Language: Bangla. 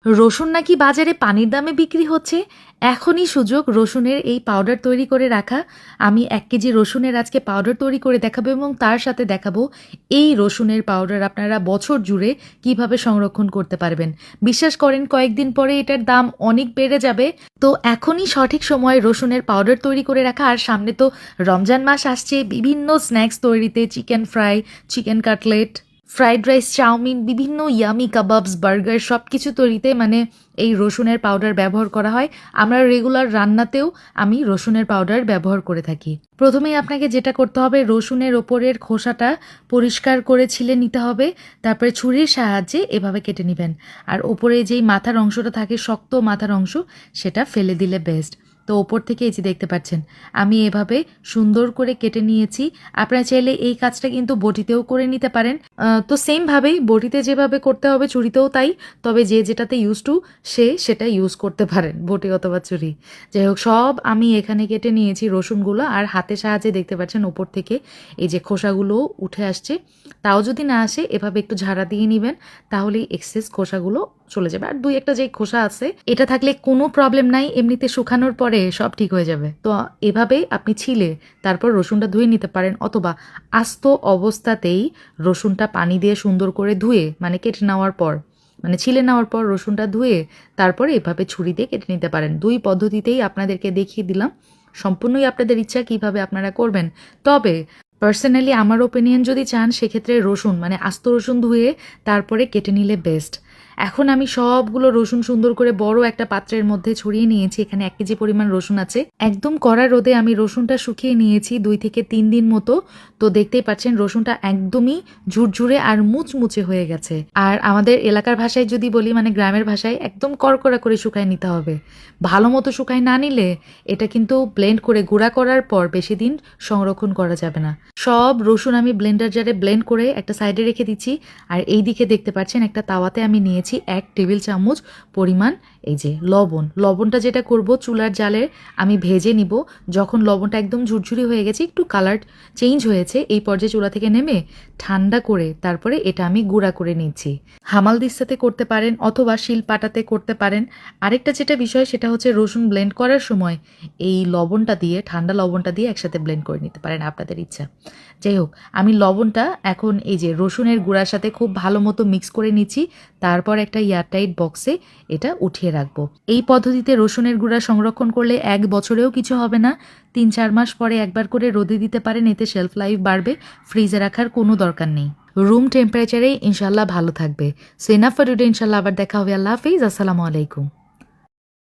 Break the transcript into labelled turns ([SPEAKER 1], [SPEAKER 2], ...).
[SPEAKER 1] রসুন নাকি বাজারে পানির দামে বিক্রি হচ্ছে। এখনই সুযোগ রসুনের এই পাউডার তৈরি করে রাখা। আমি 1 কেজি রসুনের আজকে পাউডার তৈরি করে দেখাবো এবং তার সাথে দেখাবো এই রসুনের পাউডার আপনারা বছর জুড়ে কিভাবে সংরক্ষণ করতে পারবেন। বিশ্বাস করেন কয়েকদিন পরে এটার দাম অনেক বেড়ে যাবে। তো এখনই সঠিক সময় রসুনের পাউডার তৈরি করে রাখা। আর সামনে তো রমজান মাস আসছে, বিভিন্ন স্ন্যাক্স তৈরিতে chicken fry, chicken cutlet, fried rice, chowmein, বিভিন্ন ইয়ামি কাবাবস, বার্গার সব কিছু তৈরিতে এই রসুনের পাউডার ব্যবহার করা হয়। আমরা রেগুলার রান্নাতেও আমি রসুনের পাউডার ব্যবহার করে থাকি। প্রথমেই আপনাকে যেটা করতে হবে, রসুনের ওপরের খোসাটা পরিষ্কার করে ছিলে নিতে হবে। তারপরে ছুরির সাহায্যে এভাবে কেটে নেবেন। আর ওপরে যেই মাথার অংশটা থাকে, শক্ত মাথার অংশ, সেটা ফেলে দিলে বেস্ট। তো ওপর থেকে এই যে দেখতে পাচ্ছেন আমি এভাবে সুন্দর করে কেটে নিয়েছি। আপনারা চাইলে এই কাজটা কিন্তু বটিতেও করে নিতে পারেন। তো সেমভাবেই বটিতে যেভাবে করতে হবে ছুরিতেও তাই, তবে যে যেটাতে ইউজ টু সে সেটা ইউজ করতে পারেন, বটি অথবা ছুরি। যাই হোক, সব আমি এখানে কেটে নিয়েছি রসুনগুলো। আর হাতের সাহায্যে দেখতে পাচ্ছেন ওপর থেকে এই যে খোসাগুলো উঠে আসছে। তাও যদি না আসে এভাবে একটু ঝাড়া দিয়ে নেবেন, তাহলেই এক্সেস খোসাগুলো চলে যাবে। আর 2-1টা যে খোসা আছে এটা থাকলে কোনো প্রবলেম নাই, এমনিতে শুকানোর পরে সব ঠিক হয়ে যাবে। তো এভাবে আপনি ছিলে তারপর রসুনটা ধুয়ে নিতে পারেন, অথবা আস্ত অবস্থাতেই রসুনটা পানি দিয়ে সুন্দর করে ধুয়ে, কেটে নেওয়ার পর, ছিলে নেওয়ার পর রসুনটা ধুয়ে তারপরে এভাবে ছুরি দিয়ে কেটে নিতে পারেন। 2 পদ্ধতিতেই আপনাদেরকে দেখিয়ে দিলাম। সম্পূর্ণই আপনাদের ইচ্ছা কিভাবে আপনারা করবেন। তবে পার্সোনালি আমার ওপিনিয়ন যদি চান, সেক্ষেত্রে রসুন আস্ত রসুন ধুয়ে তারপরে কেটে নিলে বেস্ট। এখন আমি সবগুলো রসুন সুন্দর করে বড় একটা পাত্রের মধ্যে ছড়িয়ে নিয়েছি। এখানে 1 কেজি পরিমাণ রসুন আছে। একদম কড়া রোদে আমি রসুনটা শুকিয়ে নিয়েছি 2 থেকে 3 দিন মতো। তো দেখতেই পাচ্ছেন রসুনটা একদমই ঝুরঝুরে আর মুচমুচে হয়ে গেছে। আর আমাদের এলাকার ভাষায় যদি বলি, গ্রামের ভাষায়, একদম কড়কড়া করে শুকায় নিতে হবে। ভালো মতো শুকায় না নিলে এটা কিন্তু ব্লেন্ড করে গুঁড়া করার পর বেশি দিন সংরক্ষণ করা যাবে না। সব রসুন আমি ব্লেন্ডার জারে ব্লেন্ড করে একটা সাইডে রেখে দিচ্ছি। আর এই দিকে দেখতে পাচ্ছেন একটা তাওয়াতে আমি নিয়েছি 1 টেবিল চামচ পরিমাণ এই যে লবণ। লবণটা যেটা করব, চুলার জালে আমি ভেজে নিব। যখন লবণটা একদম ঝুরঝুরি হয়ে গেছে, একটু কালার চেঞ্জ হয়েছে, এই পর্যায়ে চুলা থেকে নেমে ঠান্ডা করে তারপরে এটা আমি গুঁড়া করে নিচ্ছি। হামালদিস্তাতে করতে পারেন অথবা শিলপাটাতে করতে পারেন। আরেকটা যেটা বিষয় সেটা হচ্ছে রসুন ব্লেন্ড করার সময় এই লবণটা দিয়ে, ঠান্ডা লবণটা দিয়ে একসাথে ব্লেন্ড করে নিতে পারেন, আপনাদের ইচ্ছা। যাই হোক, আমি লবণটা এখন এই যে রসুনের গুঁড়ার সাথে খুব ভালো মতো মিক্স করে নিচ্ছি। তারপর একটা এয়ারটাইট বক্সে এটা উঠিয়ে রাখবো। এই পদ্ধতিতে রসুনের গুঁড়া সংরক্ষণ করলে 1 বছরেও কিছু হবে না। 3-4 মাস পরে একবার করে রোদে দিতে পারেন, এতে শেলফ লাইফ বাড়বে। ফ্রিজে রাখার কোনো দরকার নেই, রুম টেম্পারেচারেই ইনশাল্লাহ ভালো থাকবে। সো এনাফ ফর টুডে, ইনশাল্লাহ আবার দেখা হবে। আল্লাহ হাফিজ, আসসালামু আলাইকুম।